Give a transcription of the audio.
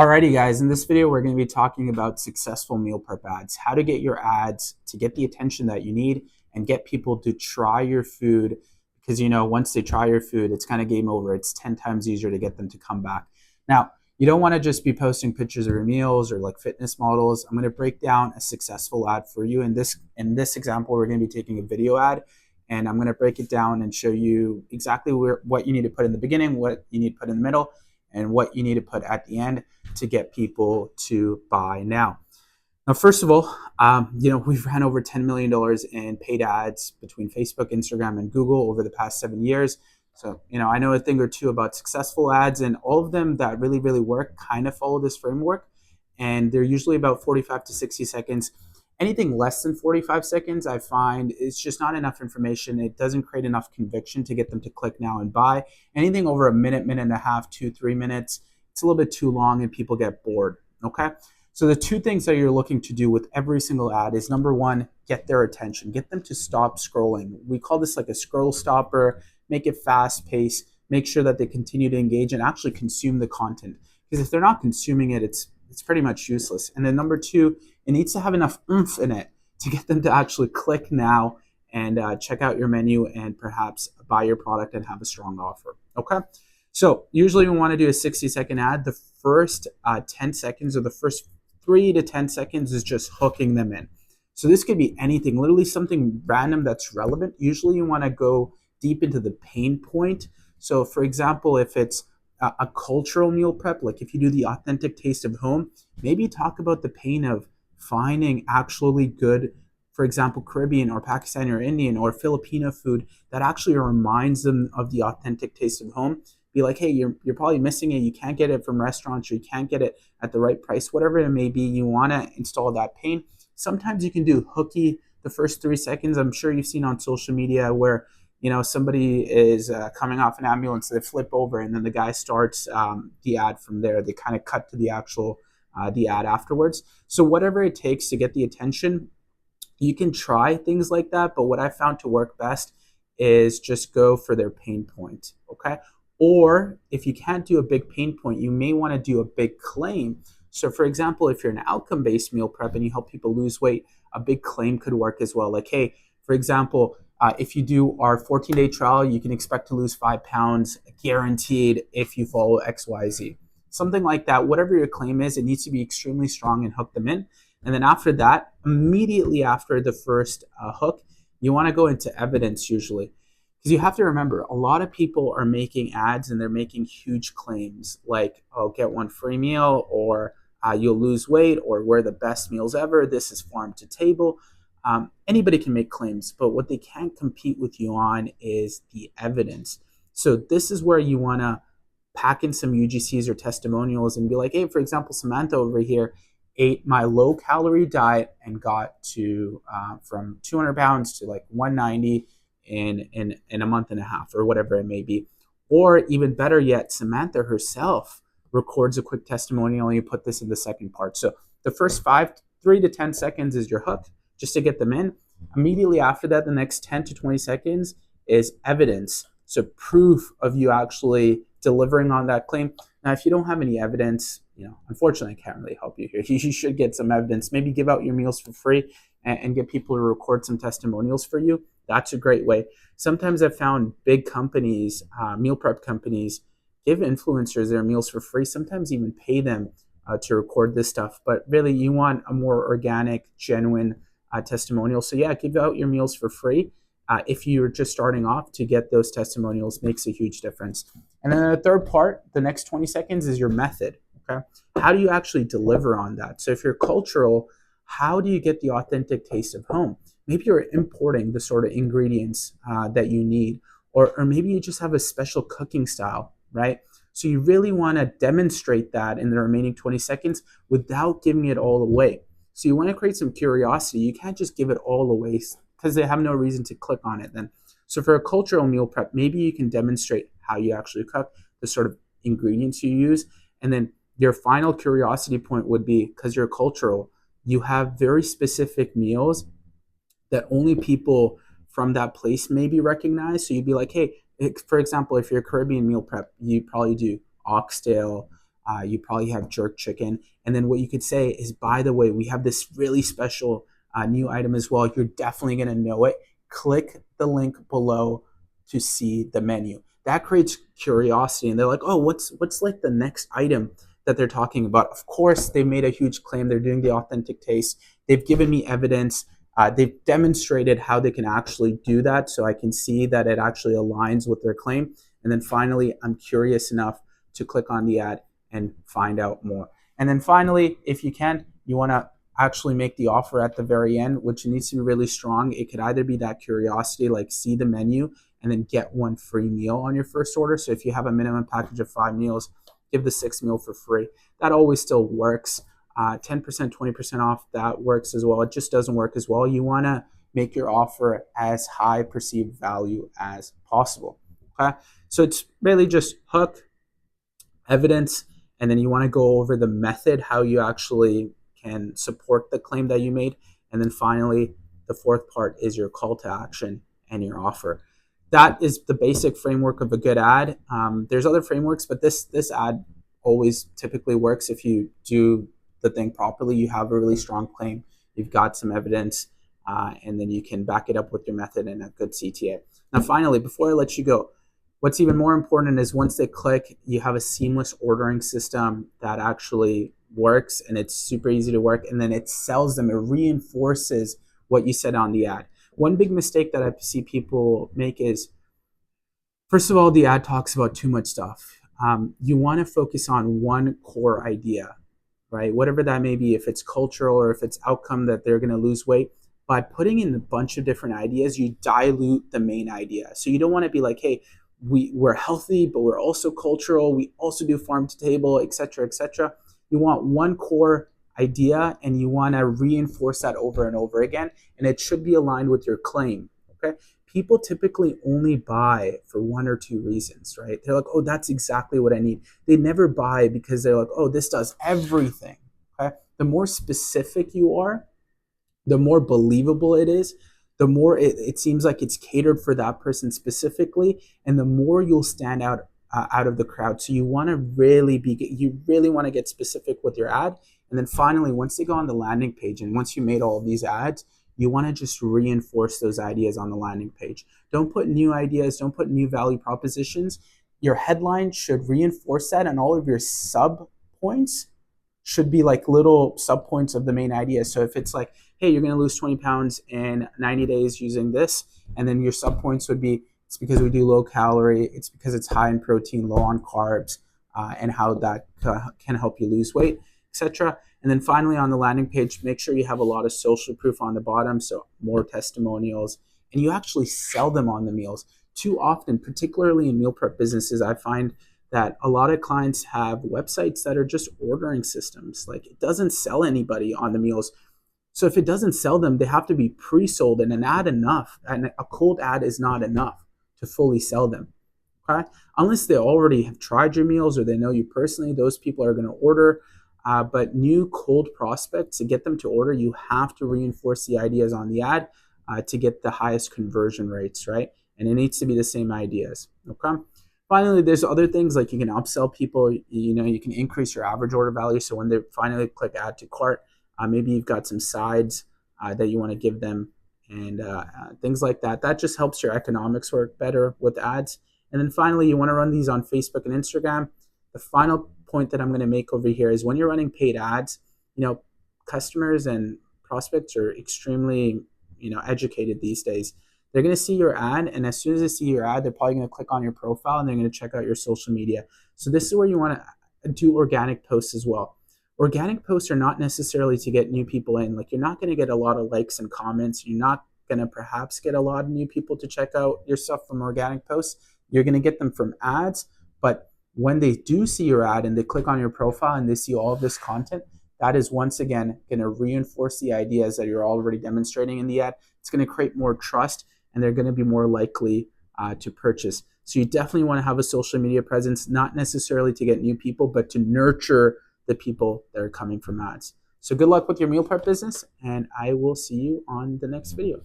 Alrighty guys, in this video we're going to be talking about successful meal prep ads, how to get your ads to get the attention that you need and get people to try your food because once they try your food it's kind of game over. It's 10 times easier to get them to come back. Now, you don't want to just be posting pictures of your meals or like fitness models. I'm going to break down a successful ad for you. In this example, we're going to be taking a video ad and I'm going to break it down and show you exactly what you need to put in the beginning, what you need to put in the middle, and what you need to put at the end to get people to buy now. Now, first of all, we've ran over $10 million in paid ads between Facebook, Instagram, and Google over the past 7 years. So, I know a thing or two about successful ads, and all of them that really, really work kind of follow this framework. And they're usually about 45 to 60 seconds. Anything less than 45 seconds, I find it's just not enough information. It doesn't create enough conviction to get them to click now and buy. Anything over a minute, minute and a half, 2-3 minutes, it's a little bit too long and people get bored, okay? So the two things that you're looking to do with every single ad is, number one, get their attention. Get them to stop scrolling. We call this like a scroll stopper. Make it fast paced. Make sure that they continue to engage and actually consume the content. Because if they're not consuming it, it's pretty much useless. And then number two, it needs to have enough oomph in it to get them to actually click now and check out your menu and perhaps buy your product and have a strong offer, okay? So usually we want to do a 60-second ad. The first 10 seconds or the first 3 to 10 seconds is just hooking them in. So this could be anything, literally something random that's relevant. Usually you want to go deep into the pain point. So for example, if it's a cultural meal prep, like if you do the authentic taste of home, maybe talk about the pain of finding actually good, for example, Caribbean or Pakistani or Indian or Filipino food that actually reminds them of the authentic taste of home. Be like, hey, you're probably missing it. You can't get it from restaurants or you can't get it at the right price, whatever it may be. You want to install that pain. Sometimes you can do hooky the first 3 seconds. I'm sure you've seen on social media where somebody is coming off an ambulance, they flip over and then the guy starts the ad from there. They kind of cut to the actual the ad afterwards. So whatever it takes to get the attention, you can try things like that. But what I found to work best is just go for their pain point, okay? Or if you can't do a big pain point, you may want to do a big claim. So for example, if you're an outcome-based meal prep and you help people lose weight, a big claim could work as well. Like, hey, for example, if you do our 14-day trial, you can expect to lose 5 pounds guaranteed if you follow XYZ. Something like that. Whatever your claim is, it needs to be extremely strong and hook them in. And then after that, immediately after the first hook, you want to go into evidence usually. Because you have to remember, a lot of people are making ads and they're making huge claims like, oh, get one free meal, or you'll lose weight, or we're the best meals ever. This is farm to table. Anybody can make claims, but what they can't compete with you on is the evidence. So this is where you want to pack in some UGCs or testimonials and be like, hey, for example, Samantha over here ate my low calorie diet and got to from 200 pounds to like 190 in a month and a half or whatever it may be. Or even better yet, Samantha herself records a quick testimonial and you put this in the second part. So the first 3 to 10 seconds is your hook just to get them in. Immediately after that, the next 10 to 20 seconds is evidence. So proof of you actually delivering on that claim. Now, if you don't have any evidence, unfortunately, I can't really help you here. You should get some evidence. Maybe give out your meals for free and get people to record some testimonials for you. That's a great way. Sometimes I've found big companies, meal prep companies, give influencers their meals for free, sometimes even pay them to record this stuff. But really, you want a more organic, genuine testimonial. So yeah, give out your meals for free. If you're just starting off, to get those testimonials makes a huge difference. And then the third part, the next 20 seconds, is your method, okay? How do you actually deliver on that? So if you're cultural, how do you get the authentic taste of home? Maybe you're importing the sort of ingredients that you need, or maybe you just have a special cooking style, right? So you really want to demonstrate that in the remaining 20 seconds without giving it all away. So you want to create some curiosity. You can't just give it all away because they have no reason to click on it then. So for a cultural meal prep, maybe you can demonstrate how you actually cook, the sort of ingredients you use, and then your final curiosity point would be, because you're cultural, you have very specific meals that only people from that place maybe recognize. So you'd be like, hey, for example, if you're a Caribbean meal prep, you probably do oxtail, You probably have jerk chicken. And then what you could say is, by the way, we have this really special new item as well. You're definitely going to know it. Click the link below to see the menu. That creates curiosity. And they're like, oh, what's like the next item that they're talking about? Of course, they made a huge claim. They're doing the authentic taste. They've given me evidence. They've demonstrated how they can actually do that, so I can see that it actually aligns with their claim. And then finally, I'm curious enough to click on the ad and find out more. And then finally, if you can, you want to actually make the offer at the very end, which needs to be really strong. It could either be that curiosity, like see the menu and then get one free meal on your first order. So if you have a minimum package of 5 meals, give the 6th meal for free. That always still works. 10%, 20% off, that works as well. It just doesn't work as well. You want to make your offer as high perceived value as possible. Okay, so it's really just hook, evidence, and then you want to go over the method, how you actually can support the claim that you made. And then finally, the fourth part is your call to action and your offer. That is the basic framework of a good ad. There's other frameworks, but this ad always typically works if you do the thing properly. You have a really strong claim, you've got some evidence, and then you can back it up with your method and a good CTA. Now, finally, before I let you go, what's even more important is once they click, you have a seamless ordering system that actually works, and it's super easy to work, and then it sells them, it reinforces what you said on the ad. One big mistake that I see people make is, first of all, the ad talks about too much stuff. You want to focus on one core idea, right? Whatever that may be, if it's cultural or if it's outcome that they're going to lose weight. By putting in a bunch of different ideas, you dilute the main idea. So you don't want to be like, hey, we're healthy, but we're also cultural. We also do farm to table, et cetera, et cetera. You want one core idea and you want to reinforce that over and over again. And it should be aligned with your claim, okay? People typically only buy for one or two reasons, right? They're like, oh, that's exactly what I need. They never buy because they're like, oh, this does everything, okay? The more specific you are, the more believable it is, the more it seems like it's catered for that person specifically, and the more you'll stand out of the crowd. So you want to really want to get specific with your ad. And then finally, once they go on the landing page and once you made all of these ads, you want to just reinforce those ideas on the landing page. Don't put new ideas, don't put new value propositions. Your headline should reinforce that, and all of your sub points should be like little sub points of the main idea. So if it's like, hey, you're going to lose 20 pounds in 90 days using this, and then your sub points would be, it's because we do low calorie, it's because it's high in protein, low on carbs, and how that can help you lose weight, etc. And then finally on the landing page, make sure you have a lot of social proof on the bottom, so more testimonials, and you actually sell them on the meals. Too often, particularly in meal prep businesses, I find that a lot of clients have websites that are just ordering systems. Like, it doesn't sell anybody on the meals. So if it doesn't sell them, they have to be pre-sold, and an ad enough, and a cold ad is not enough to fully sell them. Okay? Unless they already have tried your meals or they know you personally, those people are going to order. But new cold prospects, to get them to order, you have to reinforce the ideas on the ad to get the highest conversion rates, right? And it needs to be the same ideas. Okay? Finally, there's other things like you can upsell people. You can increase your average order value. So when they finally click add to cart, maybe you've got some sides that you want to give them, and things like that. That just helps your economics work better with ads. And then finally, you want to run these on Facebook and Instagram. The final point that I'm going to make over here is when you're running paid ads, customers and prospects are extremely, educated these days. They're going to see your ad, and as soon as they see your ad, they're probably going to click on your profile and they're going to check out your social media. So this is where you want to do organic posts as well. Organic posts are not necessarily to get new people in. Like, you're not going to get a lot of likes and comments. You're not going to perhaps get a lot of new people to check out your stuff from organic posts. You're going to get them from ads, but when they do see your ad and they click on your profile and they see all of this content, that is once again going to reinforce the ideas that you're already demonstrating in the ad. It's going to create more trust, and they're going to be more likely to purchase. So you definitely want to have a social media presence, not necessarily to get new people, but to nurture the people that are coming from ads. So good luck with your meal prep business, and I will see you on the next video.